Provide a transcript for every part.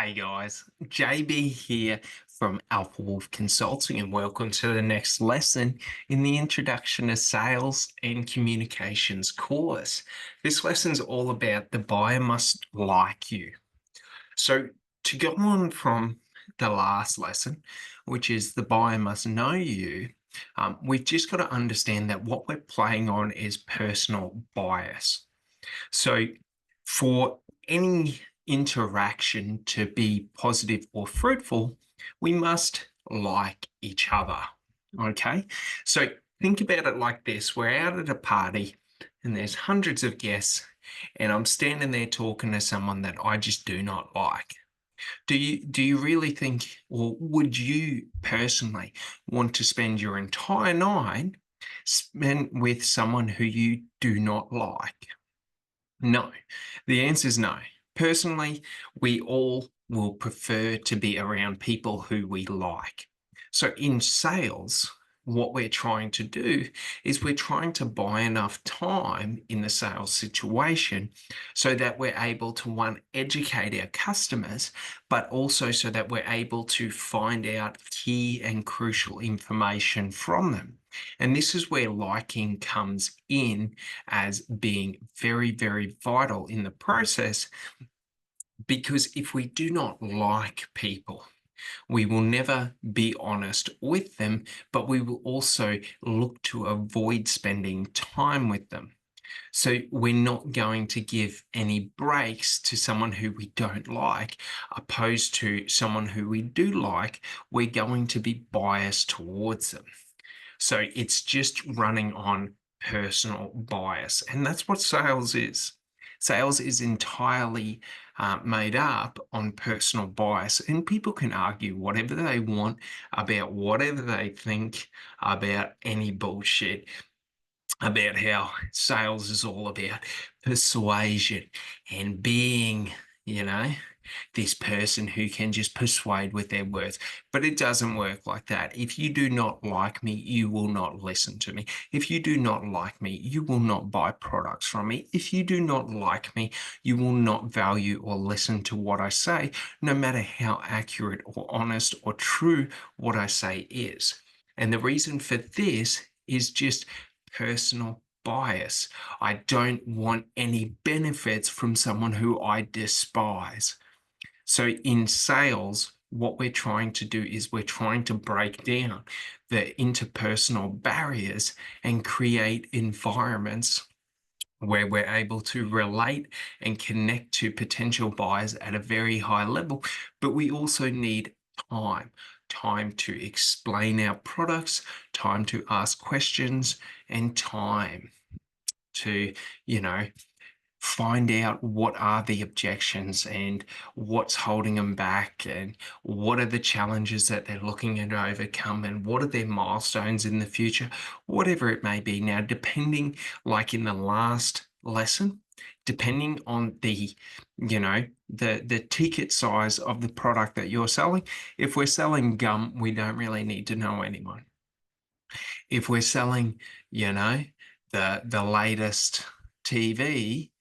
Hey guys, JB here from Alpha Wolf Consulting, and welcome to the next lesson in the Introduction to Sales and Communications course. This lesson's all about the buyer must like you. So, to go on from the last lesson, which is the buyer must know you, we've just got to understand that what we're playing on is personal bias. So, for any interaction to be positive or fruitful, we must like each other. Okay. So, think about it like this: we're out at a party and there's hundreds of guests, and I'm standing there talking to someone that I just do not like. Do you really think, or would you personally want to spend your entire night spent with someone who you do not like? No, the answer is no. Personally, we all will prefer to be around people who we like. So in sales, what we're trying to do is we're trying to buy enough time in the sales situation so that we're able to, one, educate our customers, but also so that we're able to find out key and crucial information from them. And this is where liking comes in as being very, very vital in the process, because if we do not like people, we will never be honest with them, but we will also look to avoid spending time with them. So we're not going to give any breaks to someone who we don't like, opposed to someone who we do like. We're going to be biased towards them. So it's just running on personal bias. And that's what sales is. Sales is entirely made up on personal bias. And people can argue whatever they want about whatever they think about any bullshit, about how sales is all about persuasion and being, you know, this person who can just persuade with their words. But it doesn't work like that. If you do not like me, you will not listen to me. If you do not like me, you will not buy products from me. If you do not like me, you will not value or listen to what I say, no matter how accurate or honest or true what I say is. And the reason for this is just personal bias. I don't want any benefits from someone who I despise. So in sales, what we're trying to do is we're trying to break down the interpersonal barriers and create environments where we're able to relate and connect to potential buyers at a very high level. But we also need time to explain our products, time to ask questions, and time to, you know, find out what are the objections and what's holding them back, and what are the challenges that they're looking at overcome, and what are their milestones in the future, whatever it may be. Now, depending, like in the last lesson, depending on the, the ticket size of the product that you're selling. If we're selling gum, we don't really need to know anyone. If we're selling, the latest TV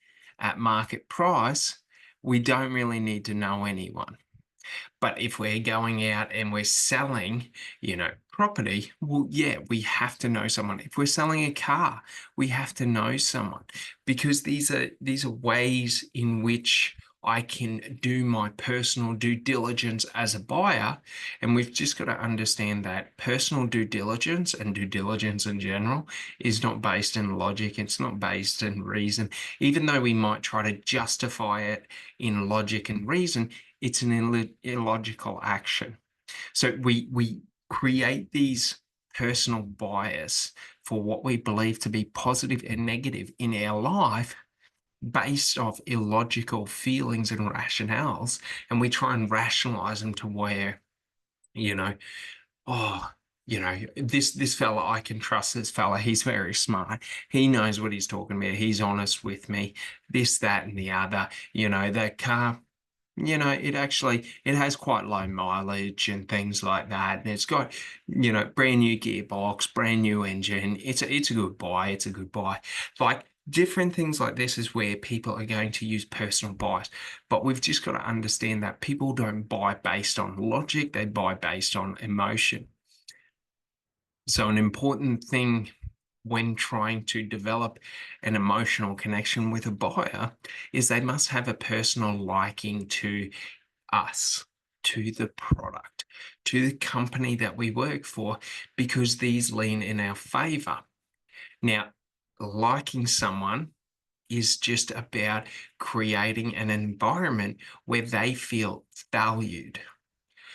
at market price, we don't really need to know anyone. But if we're going out and we're selling, property, well, yeah, we have to know someone. If we're selling a car, we have to know someone, because these are ways in which I can do my personal due diligence as a buyer. And we've just got to understand that personal due diligence and due diligence in general is not based in logic. It's not based in reason. Even though we might try to justify it in logic and reason, it's an illogical action. So we create these personal bias for what we believe to be positive and negative in our life based off illogical feelings and rationales, and we try and rationalize them to where, you know, oh, this fella, I can trust this fella. He's very smart. He knows what he's talking about. He's honest with me. This, that, and the other. That car, it has quite low mileage and things like that. And it's got, brand new gearbox, brand new engine. It's a good buy. It's a good buy. Like, different things like this is where people are going to use personal bias. But we've just got to understand that people don't buy based on logic, they buy based on emotion. So, an important thing when trying to develop an emotional connection with a buyer is they must have a personal liking to us, to the product, to the company that we work for, because these lean in our favor. Now, liking someone is just about creating an environment where they feel valued.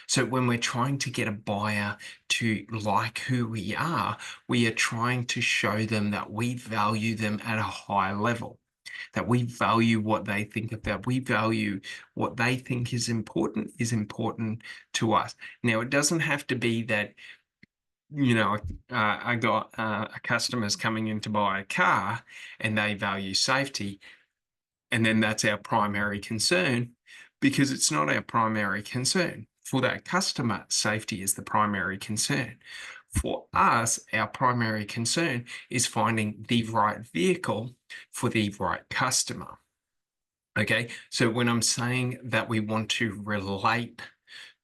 So when we're trying to get a buyer to like who we are trying to show them that we value them at a high level, that we value what they think about, we value what they think is important to us. Now, it doesn't have to be that, I got customers coming in to buy a car and they value safety, and then that's our primary concern, because it's not our primary concern. For that customer, safety is the primary concern. For us, our primary concern is finding the right vehicle for the right customer. Okay, so when I'm saying that we want to relate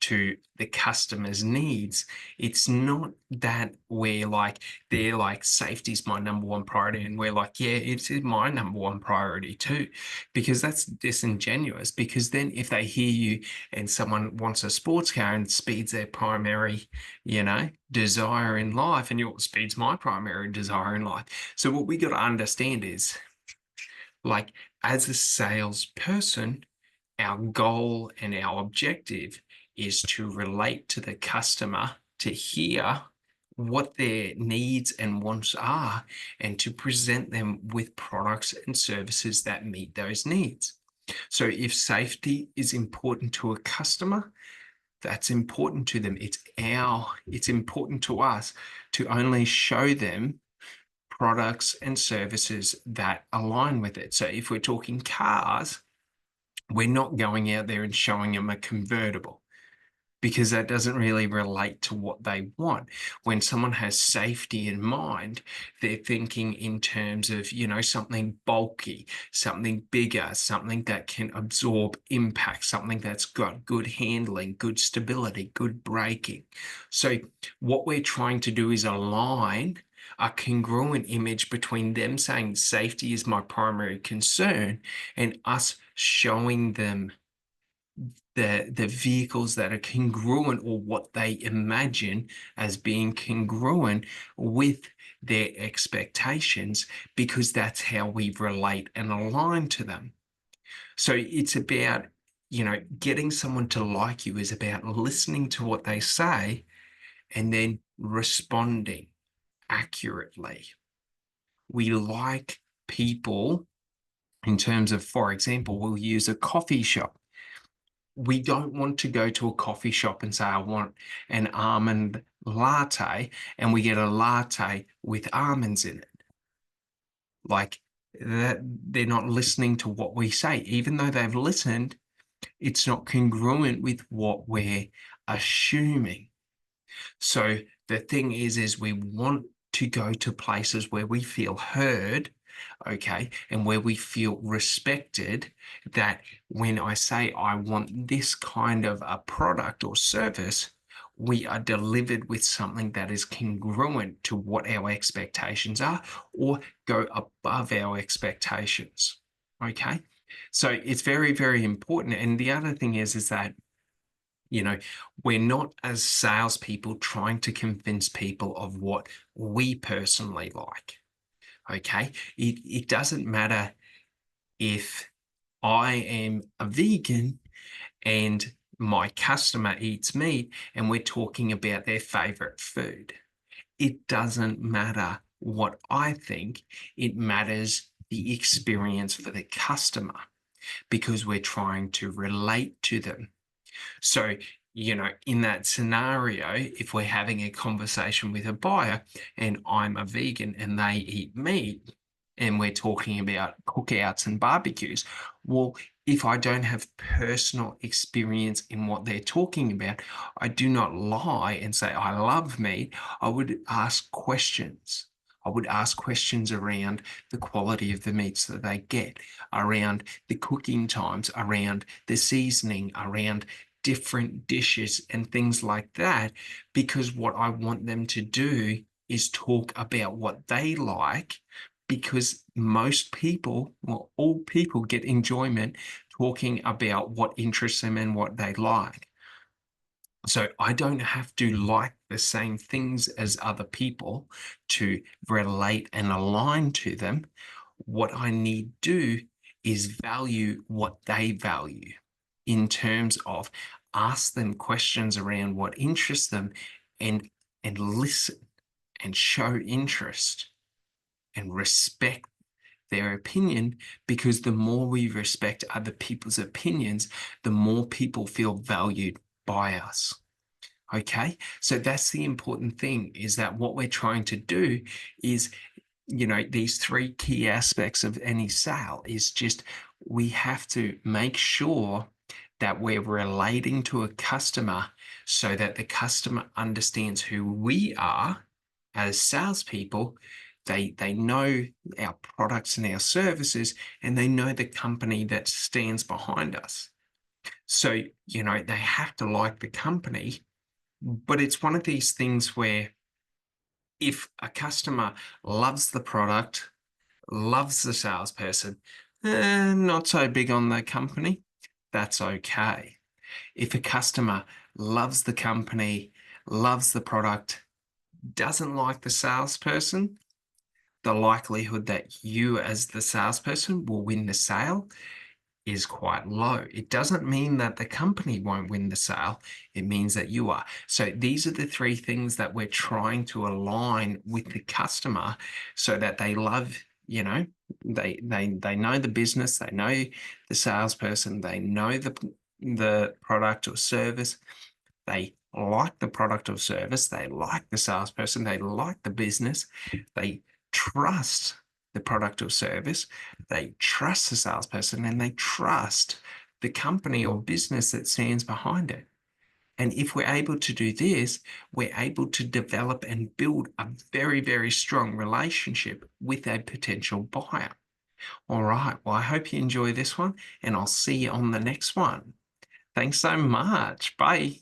to the customer's needs, it's not that we're like, they're like, safety's my number one priority. And we're like, yeah, it's my number one priority too, because that's disingenuous. Because then if they hear you and someone wants a sports car and speed's their primary, desire in life, and your speed's my primary desire in life. So what we got to understand is, like, as a salesperson, our goal and our objective is to relate to the customer, to hear what their needs and wants are, and to present them with products and services that meet those needs. So if safety is important to a customer, that's important to them. It's important to us to only show them products and services that align with it. So if we're talking cars, we're not going out there and showing them a convertible, because that doesn't really relate to what they want. When someone has safety in mind, they're thinking in terms of, something bulky, something bigger, something that can absorb impact, something that's got good handling, good stability, good braking. So what we're trying to do is align a congruent image between them saying safety is my primary concern and us showing them the vehicles that are congruent, or what they imagine as being congruent with their expectations, because that's how we relate and align to them. So it's about, getting someone to like you is about listening to what they say and then responding accurately. We like people in terms of, for example, we'll use a coffee shop. We don't want to go to a coffee shop and say, I want an almond latte, and we get a latte with almonds in it. Like, that, they're not listening to what we say. Even though they've listened, it's not congruent with what we're assuming. So the thing is we want to go to places where we feel heard, okay, and where we feel respected, that when I say I want this kind of a product or service, we are delivered with something that is congruent to what our expectations are, or go above our expectations, okay? So it's very, very important. And the other thing is that, we're not, as salespeople, trying to convince people of what we personally like. Okay. It doesn't matter if I am a vegan and my customer eats meat and we're talking about their favorite food. It doesn't matter what I think. It matters the experience for the customer, because we're trying to relate to them. So, in that scenario, if we're having a conversation with a buyer and I'm a vegan and they eat meat, and we're talking about cookouts and barbecues, well, if I don't have personal experience in what they're talking about, I do not lie and say I love meat. I would ask questions. I would ask questions around the quality of the meats that they get, around the cooking times, around the seasoning, around different dishes and things like that, because what I want them to do is talk about what they like, because most people, well, all people get enjoyment talking about what interests them and what they like. So I don't have to like the same things as other people to relate and align to them. What I need to do is value what they value in terms of ask them questions around what interests them and listen and show interest and respect their opinion, because the more we respect other people's opinions, the more people feel valued by us. Okay, so that's the important thing, is that what we're trying to do is, these three key aspects of any sale is just we have to make sure that we're relating to a customer so that the customer understands who we are as salespeople. They know our products and our services, and they know the company that stands behind us. So, they have to like the company, but it's one of these things where if a customer loves the product, loves the salesperson, not so big on the company, that's okay. If a customer loves the company, loves the product, doesn't like the salesperson, the likelihood that you as the salesperson will win the sale is quite low. It doesn't mean that the company won't win the sale. It means that you are. So these are the three things that we're trying to align with the customer so that they love, they know the business, they know the salesperson, they know the product or service, they like the product or service, they like the salesperson, they like the business, they trust the product or service, they trust the salesperson, and they trust the company or business that stands behind it. And if we're able to do this, we're able to develop and build a very, very strong relationship with a potential buyer. All right. Well, I hope you enjoy this one, and I'll see you on the next one. Thanks so much. Bye.